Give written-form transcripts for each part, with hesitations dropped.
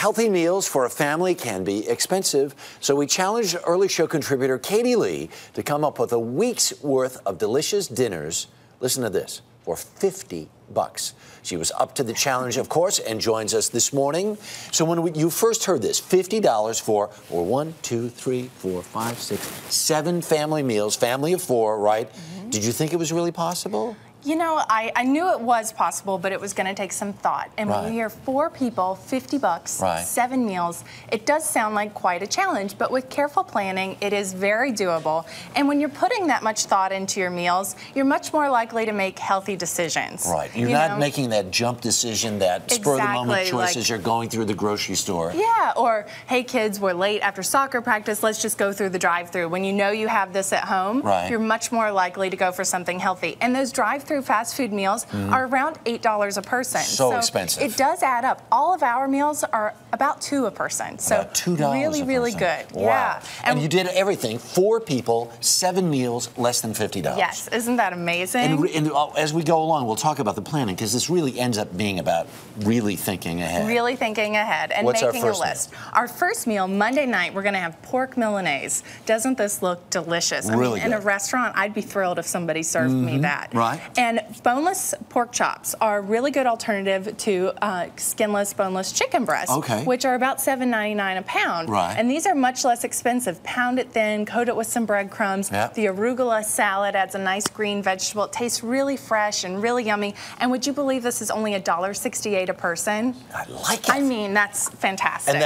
Healthy meals for a family can be expensive, so we challenged early show contributor Katie Lee to come up with a week's worth of delicious dinners. Listen to this, for $50. She was up to the challenge, of course, and joins us this morning. So when you first heard this, $50 for 1, 2, 3, 4, 5, 6, 7 family meals, family of 4, right? Mm-hmm. Did you think it was really possible? You know, I knew it was possible, but it was going to take some thought. And when you hear 4 people, $50, 7 meals, it does sound like quite a challenge. But with careful planning, it is very doable. And when you're putting that much thought into your meals, you're much more likely to make healthy decisions. Right. You're not making that jump decision, that spur-of-the-moment choice as you're going through the grocery store. Yeah, or, hey, kids, we're late after soccer practice. Let's just go through the drive-thru. When you know you have this at home, you're much more likely to go for something healthy. And those drive-thru fast food meals are around $8 a person. So expensive. It does add up. All of our meals are about $2 a person. So about $2 really, really good. Wow. Yeah. And you did everything. 4 people, 7 meals, less than $50. Yes. Isn't that amazing? And as we go along, we'll talk about the planning, because this really ends up being about really thinking ahead. Really thinking ahead and making a list. Our first meal, Monday night, we're going to have pork Milanese. Doesn't this look delicious? Really in a restaurant, I'd be thrilled if somebody served me that. Right. And boneless pork chops are a really good alternative to skinless, boneless chicken breasts, which are about $7.99 a pound. Right. And these are much less expensive. Pound it thin, coat it with some breadcrumbs. Yep. The arugula salad adds a nice green vegetable. It tastes really fresh and really yummy. And would you believe this is only $1.68 a person? I like it. I mean, that's fantastic, and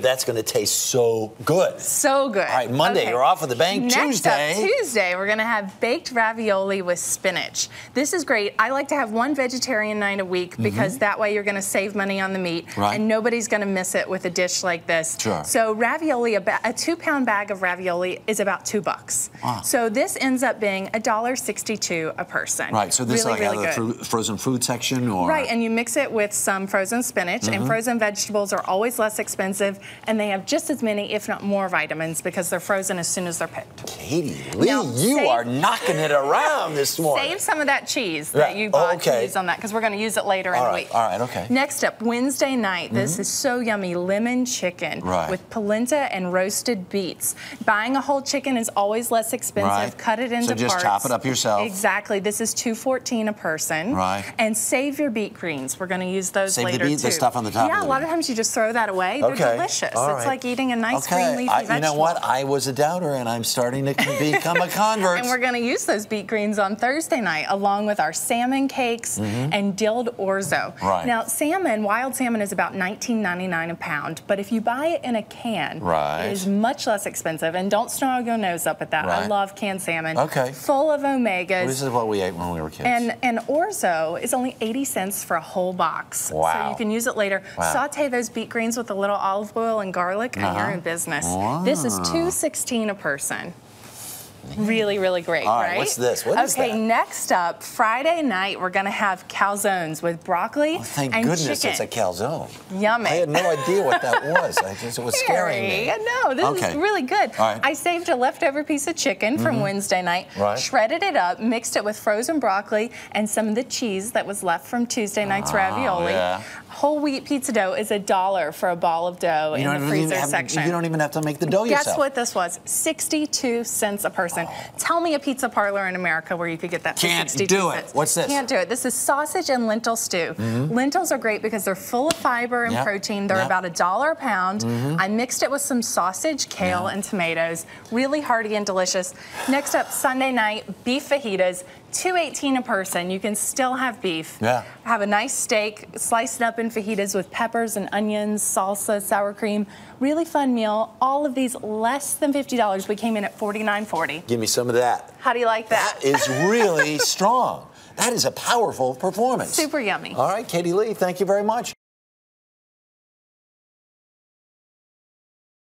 that's going to taste so good. So good. All right, Monday, you're off with the bang. Next up, Tuesday, we're going to have baked ravioli with spinach. This is great. I like to have one vegetarian night a week because that way you're going to save money on the meat and nobody's going to miss it with a dish like this. Sure. So ravioli, a 2-pound bag of ravioli is about $2. Wow. So this ends up being $1.62 a person. Right. So this really, is like out of the frozen food section, or and you mix it with some frozen spinach, and frozen vegetables are always less expensive, and they have just as many, if not more, vitamins because they're frozen as soon as they're picked. Katie Lee, you are knocking it around this morning. Save some of that cheese that you bought to use on that, because we're going to use it later in the week. All right, okay. Next up, Wednesday night. This is so yummy. Lemon chicken with polenta and roasted beets. Buying a whole chicken is always less expensive. Cut it into parts. So just chop it up yourself. Exactly. This is $2.14 a person. Right. And save your beet greens. We're going to use those later, too. Save the stuff on the top. Yeah, a lot of times you just throw that away. They're delicious. It's like eating a nice green leafy vegetable. You know what? I was a doubter, and I'm starting to become a convert. And we're going to use those beet greens on Thursday night, along with our salmon cakes and dilled orzo. Right. Now, salmon, wild salmon, is about $19.99 a pound, but if you buy it in a can, it is much less expensive. And don't snarl your nose up at that. I love canned salmon. Full of omegas. Well, this is what we ate when we were kids. And orzo is only 80 cents for a whole box. Wow. So you can use it later. Saute those beet greens with a little olive oil and garlic, and you're in business. This is $2.16 a person. Really, really great, right? What's this? What is that? Next up, Friday night, we're going to have calzones with broccoli and thank goodness chicken. it's a calzone. Yummy. I had no idea what that was. It was scaring me. No, this is really good. I saved a leftover piece of chicken from Wednesday night, shredded it up, mixed it with frozen broccoli and some of the cheese that was left from Tuesday night's ravioli. Whole wheat pizza dough is $1 for a ball of dough in the freezer section. You don't even have to make the dough yourself. Guess what this was? 62 cents a person. Tell me a pizza parlor in America where you could get that for 62 cents. Can't do it. What's this? Can't do it. This is sausage and lentil stew. Lentils are great because they're full of fiber and protein. They're about $1 a pound. I mixed it with some sausage, kale, and tomatoes. Really hearty and delicious. Next up, Sunday night, beef fajitas. $2.18 a person. You can still have beef. Have a nice steak, slice it up in fajitas with peppers and onions, salsa, sour cream. Really fun meal. All of these less than $50. We came in at $49.40. Give me some of that. How do you like that? That is really strong. That is a powerful performance. Super yummy. All right, Katie Lee, thank you very much.